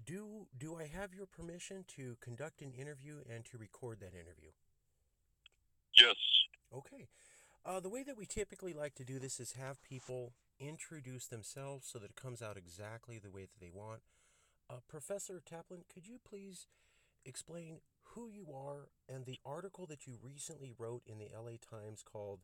Do I have your permission to conduct an interview and to record that interview? Yes. Okay. The way that we typically like to do this is have people introduce themselves so that it comes out exactly the way that they want. Professor Taplin, could you please explain who you are and the article that you recently wrote in the LA Times called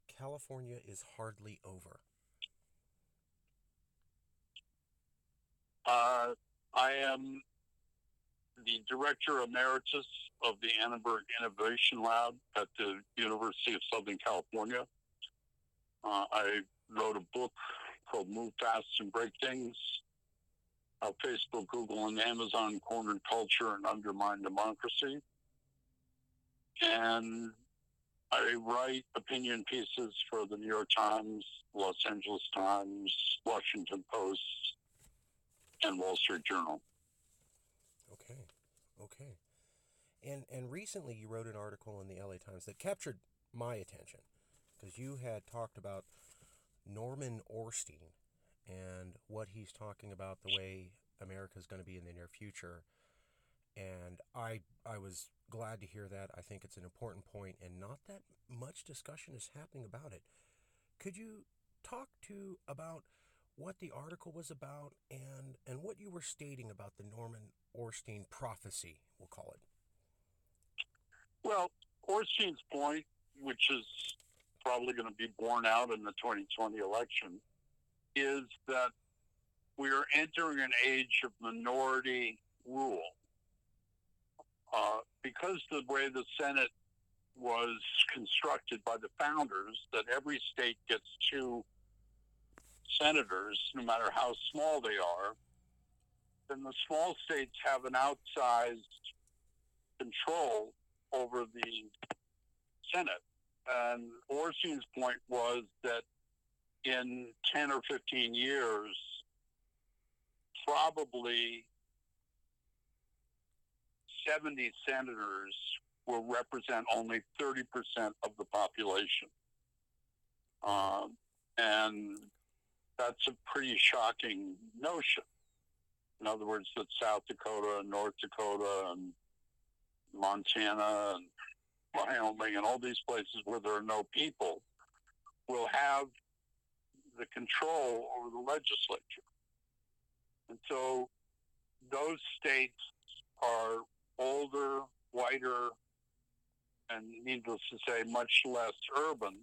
California is Hardly Over? Uh, I am the Director Emeritus of the Annenberg Innovation Lab at the University of Southern California. I wrote a book called Move Fast and Break Things, How Facebook, Google, and Amazon Cornered Culture and Undermined Democracy. And I write opinion pieces for the New York Times, Los Angeles Times, Washington Post, and Wall Street Journal. Okay. Okay. And recently you wrote an article in the LA Times that captured my attention because you had talked about Norman Ornstein and what he's talking about the way America is going to be in the near future. And I was glad to hear that. I think it's an important point, and not that much discussion is happening about it. Could you talk to about what the article was about and what you were stating about the Norman Ornstein prophecy, we'll call it? Well, Orstein's point, which is probably going to be borne out in the 2020 election, is that we are entering an age of minority rule. Because the way the Senate was constructed by the founders, that every state gets two senators, no matter how small they are, then the small states have an outsized control over the Senate. And Orstein's point was that in 10 or 15 years, probably 70 senators will represent only 30% of the population. And that's a pretty shocking notion. In other words, that South Dakota and North Dakota and Montana and Wyoming and all these places where there are no people will have the control over the legislature. And so those states are older, whiter, and needless to say, much less urban.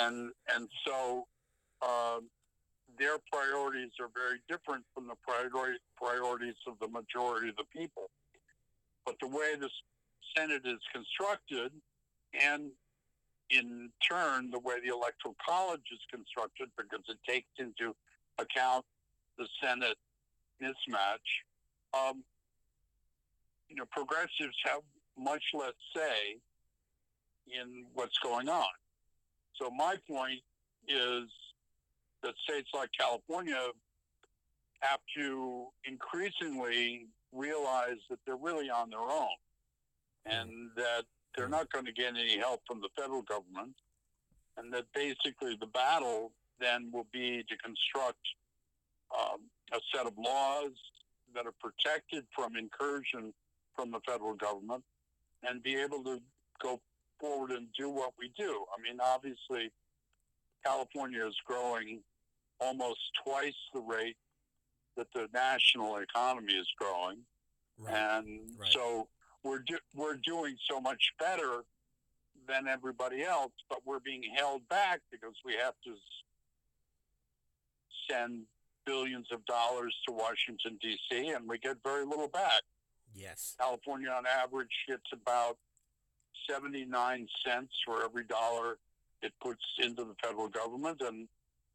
And so their priorities are very different from the priorities of the majority of the people. But the way the Senate is constructed, and in turn, the way the Electoral College is constructed, because it takes into account the Senate mismatch, progressives have much less say in what's going on. So my point is that states like California have to increasingly realize that they're really on their own and that they're not going to get any help from the federal government, and that basically the battle then will be to construct a set of laws that are protected from incursion from the federal government and be able to go forward and do what we do. I mean, obviously, California is growing almost twice the rate that the national economy is growing. Right. And Right. so we're doing so much better than everybody else, but we're being held back because we have to send billions of dollars to Washington, D.C., and we get very little back. Yes. California, on average, gets about 79 cents for every dollar it puts into the federal government, and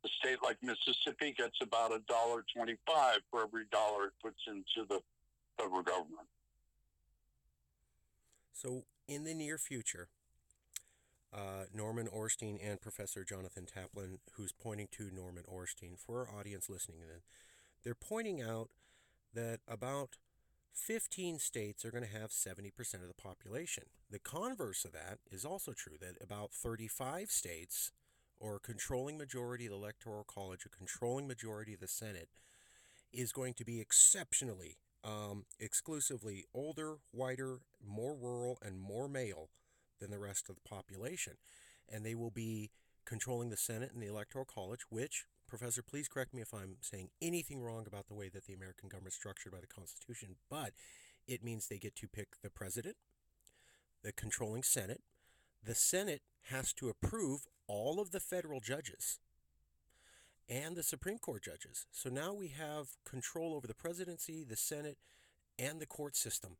a state like Mississippi gets about $1.25 for every dollar it puts into the federal government. So, in the near future, Norman Ornstein and Professor Jonathan Taplin, who's pointing to Norman Ornstein for our audience listening in, they're pointing out that about 15 states are going to have 70% of the population. The converse of that is also true, that about 35 states, or a controlling majority of the Electoral College, a controlling majority of the Senate, is going to be exceptionally, exclusively older, whiter, more rural, and more male than the rest of the population. And they will be controlling the Senate and the Electoral College, which, Professor, please correct me if I'm saying anything wrong about the way that the American government is structured by the Constitution, but it means they get to pick the president, the controlling Senate. The Senate has to approve all of the federal judges and the Supreme Court judges. So now we have control over the presidency, the Senate, and the court system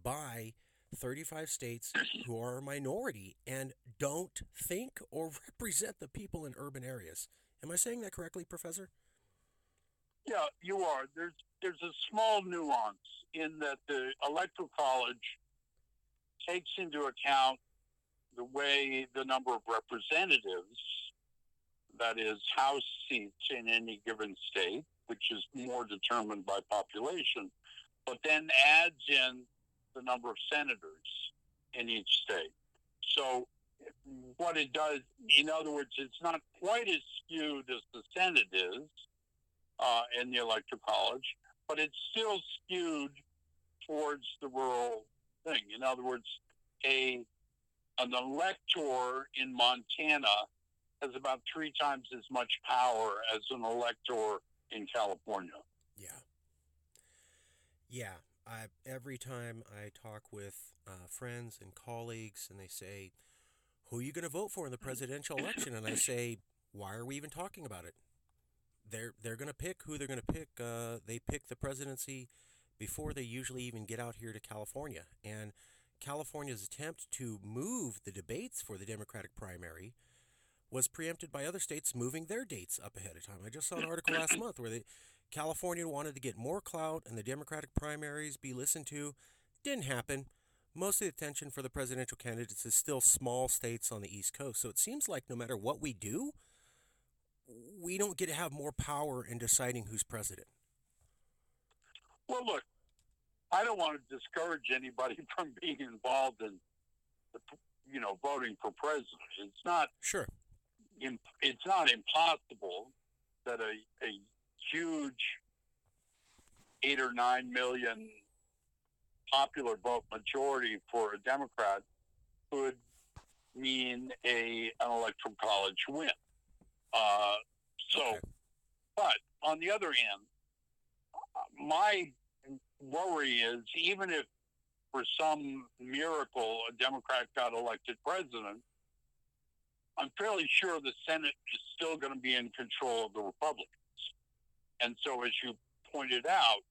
by 35 states who are a minority and don't think or represent the people in urban areas. Am I saying that correctly, Professor? Yeah, you are. There's a small nuance in that the Electoral College takes into account the way the number of representatives, that is, House seats in any given state, which is more determined by population, but then adds in the number of senators in each state. So what it does, in other words, it's not quite as skewed as the Senate is in the Electoral College, but it's still skewed towards the rural thing. In other words, an elector in Montana has about 3 times as much power as an elector in California. Yeah. Yeah. Every time I talk with friends and colleagues and they say, who are you going to vote for in the presidential election? And I say, why are we even talking about it? They're going to pick who they're going to pick. They pick the presidency before they usually even get out here to California. And California's attempt to move the debates for the Democratic primary was preempted by other states moving their dates up ahead of time. I just saw an article last month where California wanted to get more clout and the Democratic primaries be listened to. Didn't happen. Most of the attention for the presidential candidates is still small states on the East Coast. So it seems like no matter what we do, we don't get to have more power in deciding who's president. Well, look, I don't want to discourage anybody from being involved in, voting for president. It's not sure. It's not impossible that a huge 8 or 9 million popular vote majority for a Democrat could mean an electoral college win. Okay. But on the other hand, my worry is even if for some miracle a Democrat got elected president, I'm fairly sure the Senate is still going to be in control of the Republicans. And so, as you pointed out,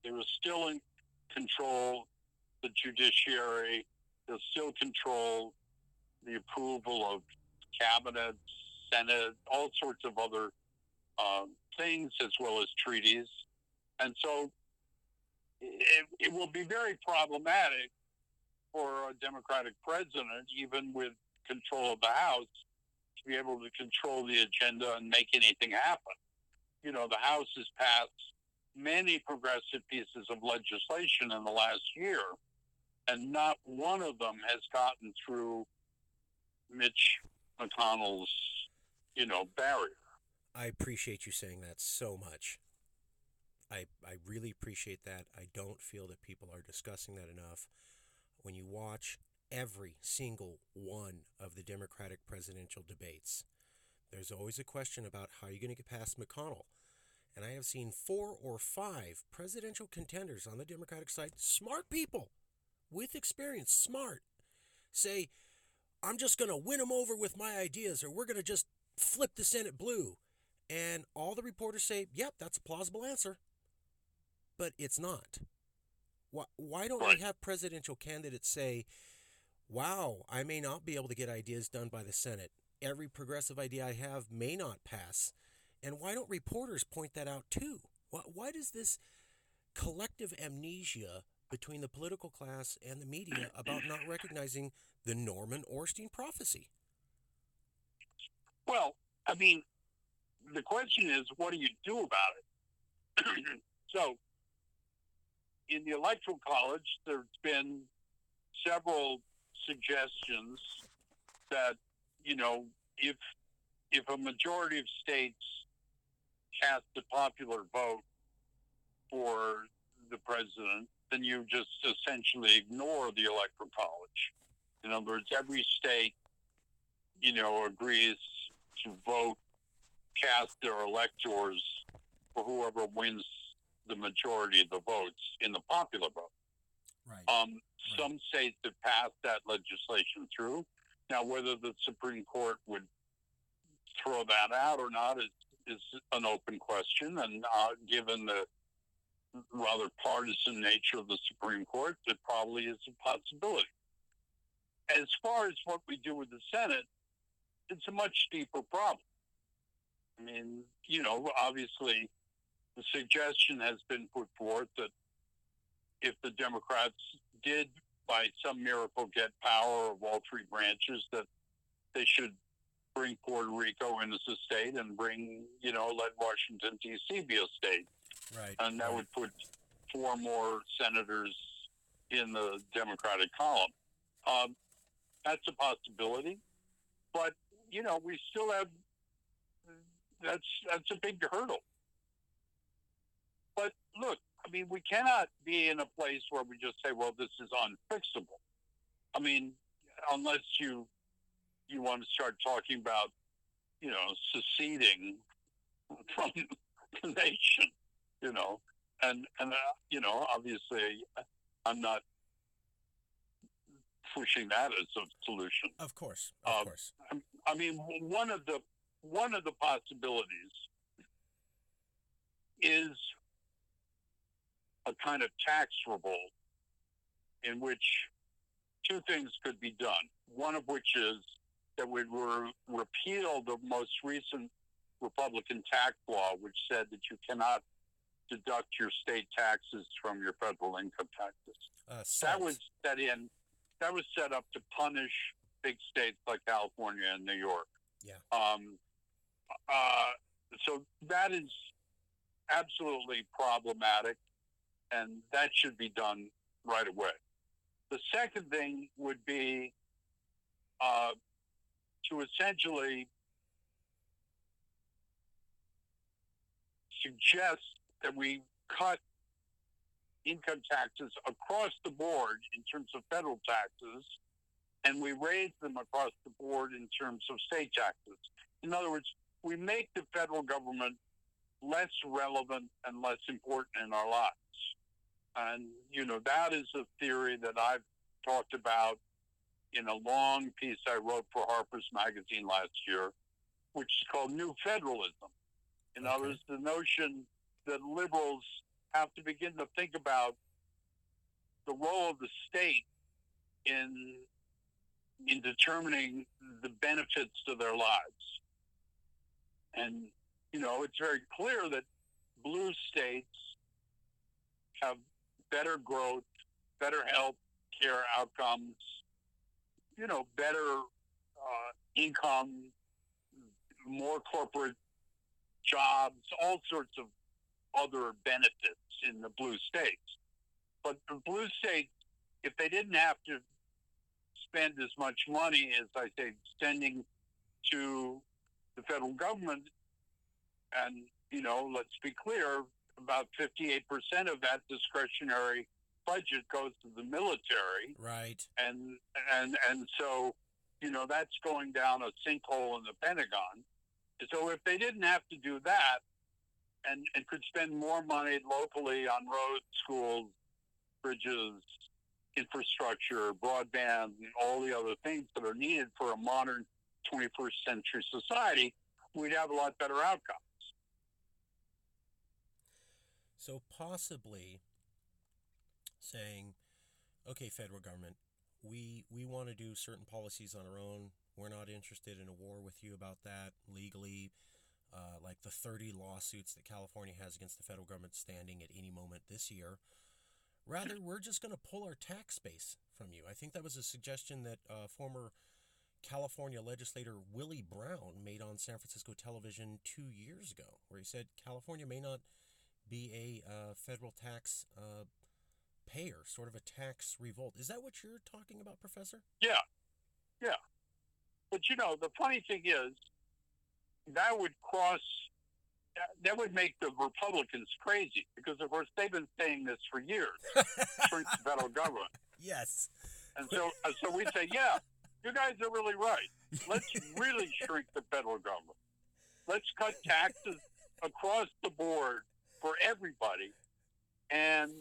they will still in control the judiciary. They'll still control the approval of cabinet, Senate, all sorts of other things, as well as treaties. And so it will be very problematic for a Democratic president, even with control of the House, to be able to control the agenda and make anything happen. The House has passed many progressive pieces of legislation in the last year, and not one of them has gotten through Mitch McConnell's, barrier. I appreciate you saying that so much. I really appreciate that. I don't feel that people are discussing that enough. When you watch every single one of the Democratic presidential debates, there's always a question about how you're going to get past McConnell. And I have seen 4 or 5 presidential contenders on the Democratic side, smart people with experience, smart, say, I'm just going to win them over with my ideas, or we're going to just flip the Senate blue. And all the reporters say, yep, that's a plausible answer. But it's not. Why don't we have presidential candidates say, wow, I may not be able to get ideas done by the Senate. Every progressive idea I have may not pass. And why don't reporters point that out too? Why does this collective amnesia between the political class and the media about not recognizing the Norman Ornstein prophecy? Well, I mean, the question is, what do you do about it? So, in the Electoral College, there's been several suggestions that, if a majority of states cast a popular vote for the president, then you just essentially ignore the electoral college. In other words, every state, agrees to vote, cast their electors for whoever wins the majority of the votes in the popular vote. Right. Some states have passed that legislation through. Now, whether the Supreme Court would throw that out or not is an open question. And given the rather partisan nature of the Supreme Court, it probably is a possibility. As far as what we do with the Senate, it's a much deeper problem. I mean, obviously the suggestion has been put forth that if the Democrats did by some miracle get power of all three branches, that they should bring Puerto Rico in as a state and let Washington, D.C. be a state. Right. And that would put 4 more senators in the Democratic column. That's a possibility. But, we still have, that's a big hurdle. But look, I mean, we cannot be in a place where we just say, well, this is unfixable. I mean, unless you want to start talking about, seceding from the nation, and obviously I'm not pushing that as a solution. Of course. I mean, one of the possibilities is a kind of tax revolt in which 2 things could be done. One of which is that we repeal the most recent Republican tax law, which said that you cannot deduct your state taxes from your federal income taxes. That was set up to punish big states like California and New York. Yeah. So that is absolutely problematic, and that should be done right away. The second thing would be to essentially suggest that we cut income taxes across the board in terms of federal taxes, and we raise them across the board in terms of state taxes. In other words, we make the federal government less relevant and less important in our lives. And, that is a theory that I've talked about in a long piece I wrote for Harper's Magazine last year, which is called New Federalism. In other words, the notion that liberals have to begin to think about the role of the state in determining the benefits to their lives. And, it's very clear that blue states have better growth, better health care outcomes, better income, more corporate jobs, all sorts of other benefits in the blue states. But the blue states, if they didn't have to spend as much money, as I say, sending to the federal government, and, let's be clear, about 58% of that discretionary budget goes to the military. Right. And so, that's going down a sinkhole in the Pentagon. So if they didn't have to do that and could spend more money locally on roads, schools, bridges, infrastructure, broadband, and all the other things that are needed for a modern 21st century society, we'd have a lot better outcomes. So possibly saying, okay, federal government, we want to do certain policies on our own. We're not interested in a war with you about that legally, like the 30 lawsuits that California has against the federal government standing at any moment this year. Rather, we're just going to pull our tax base from you. I think that was a suggestion that former California legislator Willie Brown made on San Francisco television 2 years ago, where he said California may not be a federal tax payer, sort of a tax revolt. Is that what you're talking about, Professor? Yeah. But, the funny thing is, that would cross that would make the Republicans crazy because, of course, they've been saying this for years: shrink the federal government. Yes. And so we say, yeah, you guys are really right. Let's really shrink the federal government. Let's cut taxes across the board for everybody and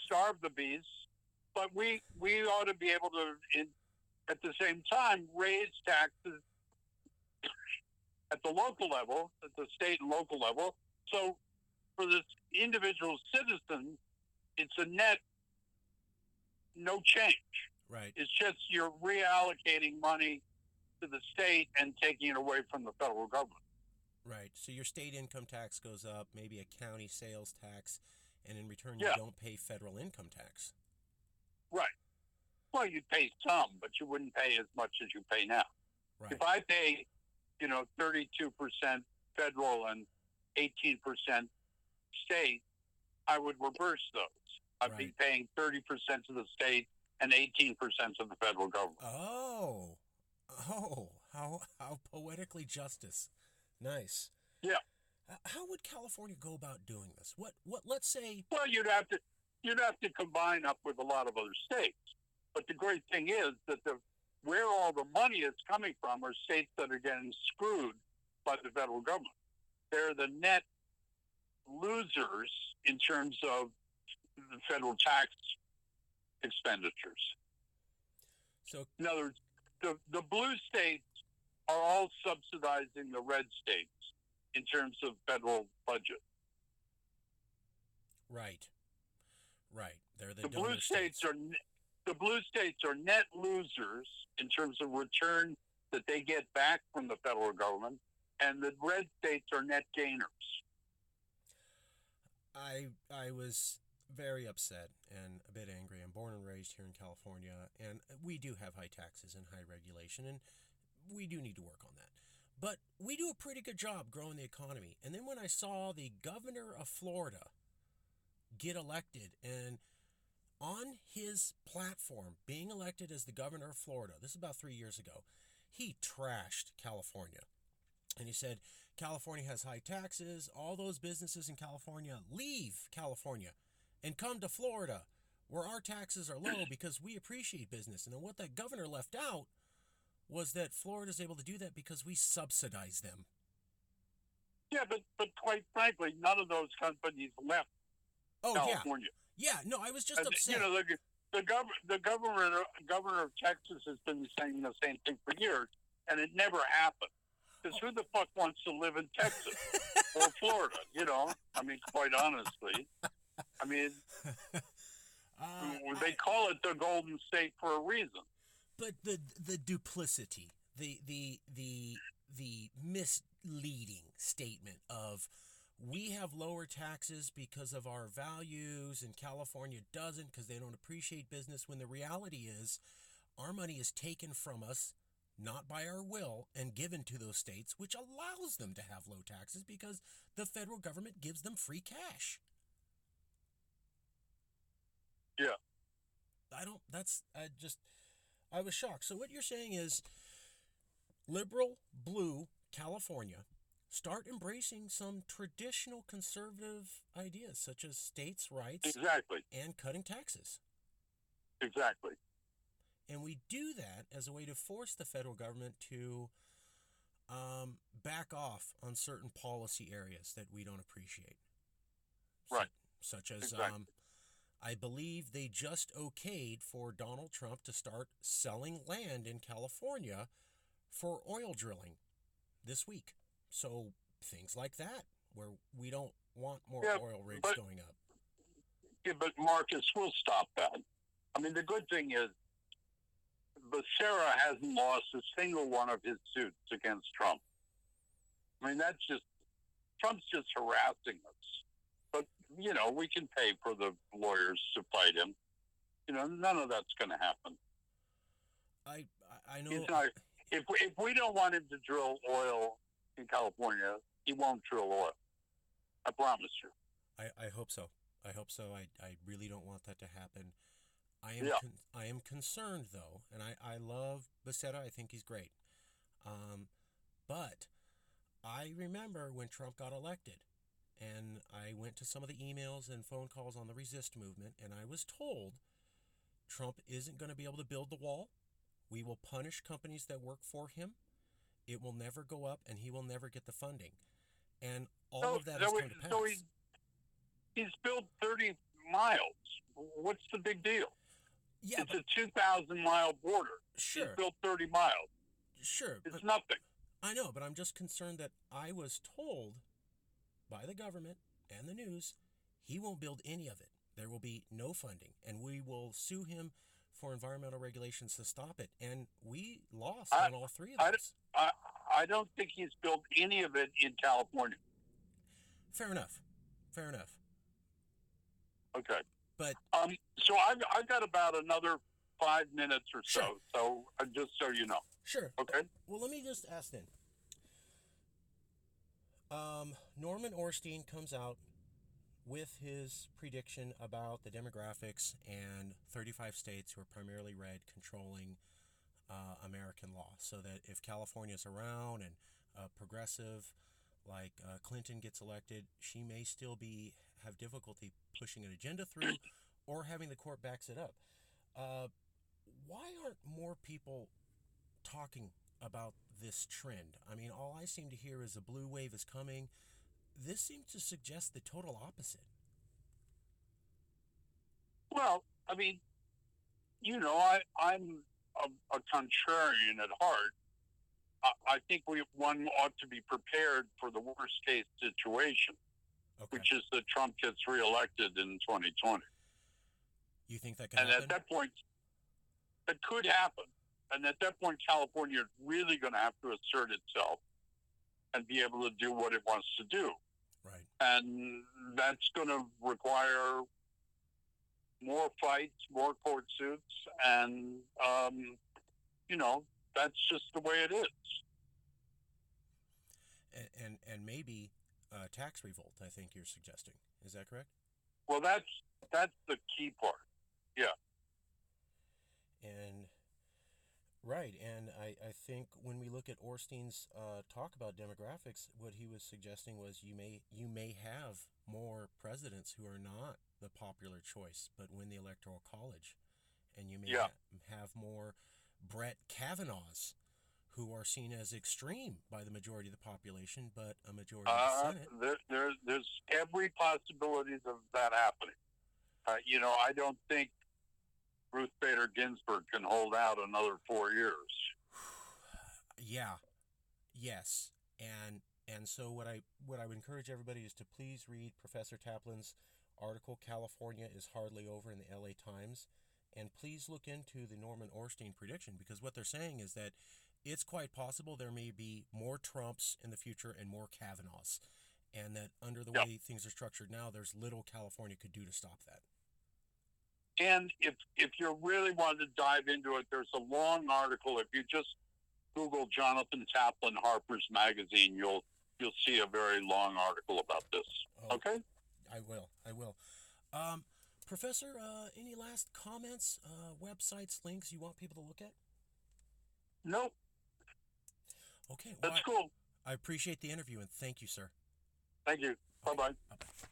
starve the beasts. But we ought to be able to, at the same time, raise taxes at the local level, at the state and local level. So for this individual citizen, it's a net no change. Right. It's just you're reallocating money to the state and taking it away from the federal government. Right. So your state income tax goes up, maybe a county sales tax, and in return you don't pay federal income tax. Right. Well, you'd pay some, but you wouldn't pay as much as you pay now. Right. If I pay, 32% federal and 18% state, I would reverse those. I'd be paying 30% to the state and 18% to the federal government. Oh, how poetically justice. Nice. Yeah. How would California go about doing this? What let's say? Well, you'd have to combine up with a lot of other states. But the great thing is that where all the money is coming from are states that are getting screwed by the federal government. They're the net losers in terms of the federal tax expenditures. So, in other words, the blue states are all subsidizing the red states in terms of federal budget. Right. They're the blue states are the blue states are net losers in terms of return that they get back from the federal government, and the red states are net gainers. I was very upset and a bit angry. I'm born and raised here in California, and we do have high taxes and high regulation, and we do need to work on that. But we do a pretty good job growing the economy. And then when I saw the governor of Florida get elected, and on his platform, being elected as the governor of Florida, this is about 3 years ago, he trashed California. And he said, California has high taxes. All those businesses in California leave California and come to Florida, where our taxes are low because we appreciate business. And then what that governor left out was that Florida's able to do that because we subsidize them. Yeah, but quite frankly, none of those companies left California. Yeah, no, I was just upset. The governor of Texas has been saying the same thing for years, and it never happened. Because who the fuck wants to live in Texas or Florida? I mean, quite honestly. I mean, they call it the Golden State for a reason. But the duplicity, the misleading statement of we have lower taxes because of our values and California doesn't because they don't appreciate business, when the reality is our money is taken from us, not by our will, and given to those states, which allows them to have low taxes because the federal government gives them free cash. Yeah. I was shocked. So what you're saying is liberal, blue California start embracing some traditional conservative ideas such as states' rights and cutting taxes. Exactly. And we do that as a way to force the federal government to back off on certain policy areas that we don't appreciate. Right. Such as, I believe they just okayed for Donald Trump to start selling land in California for oil drilling this week. So things like that, where we don't want more oil rigs going up. Yeah, but Marcus will stop that. I mean, the good thing is Becerra hasn't lost a single one of his suits against Trump. I mean, Trump's just harassing us. But, we can pay for the lawyers to fight him. None of that's going to happen. I know. He's not, if we don't want him to drill oil in California, he won't drill oil. I promise you. I hope so. I really don't want that to happen. I am concerned, though, and I love Becerra. I think he's great. But I remember when Trump got elected, and I went to some of the emails and phone calls on the resist movement, and I was told Trump isn't going to be able to build the wall. We will punish companies that work for him. It will never go up, and he will never get the funding. And all of that has come to pass. So he's built 30 miles. What's the big deal? Yeah, it's a 2,000-mile border. Sure. He's built 30 miles. Sure. It's nothing. I know, but I'm just concerned that I was told by the government and the news he won't build any of it. There will be no funding, and we will sue him for environmental regulations to stop it. And we lost on all three of those. I don't think he's built any of it in California. Fair enough. Okay. But so I've got about another 5 minutes or so. Sure. So just so you know. Sure. Okay. Well, let me just ask then. Norman Ornstein comes out with his prediction about the demographics and 35 states who are primarily red controlling American law, so that if California's around and progressive like Clinton gets elected, she may still have difficulty pushing an agenda through or having the court backs it up. Why aren't more people talking about this trend? I mean, all I seem to hear is a blue wave is coming. This seems to suggest the total opposite. Well, I mean, I'm a contrarian at heart. I think one ought to be prepared for the worst case situation, which is that Trump gets reelected in 2020. You think that can happen? And at that point, it could happen. And at that point, California is really going to have to assert itself and be able to do what it wants to do. Right. And that's going to require more fights, more court suits, and, that's just the way it is. And maybe tax revolt, I think you're suggesting. Is that correct? Well, that's the key part. Yeah. And right, and I think when we look at Orstein's talk about demographics, what he was suggesting was you may have more presidents who are not the popular choice, but win the Electoral College, and you may have more Brett Kavanaughs who are seen as extreme by the majority of the population, but a majority of the Senate. There's every possibility of that happening. I don't think Ruth Bader Ginsburg can hold out another 4 years. Yeah. Yes. And so what I would encourage everybody is to please read Professor Taplin's article, California is Hardly Over, in the LA Times. And please look into the Norman Ornstein prediction, because what they're saying is that it's quite possible there may be more Trumps in the future and more Kavanaughs. And that under the way things are structured now, there's little California could do to stop that. And if you really want to dive into it, there's a long article. If you just Google Jonathan Taplin, Harper's Magazine, you'll see a very long article about this. Okay? I will. Professor, any last comments, websites, links you want people to look at? Nope. Okay. Well, that's cool. I appreciate the interview, and thank you, sir. Thank you. Bye-bye. Bye-bye.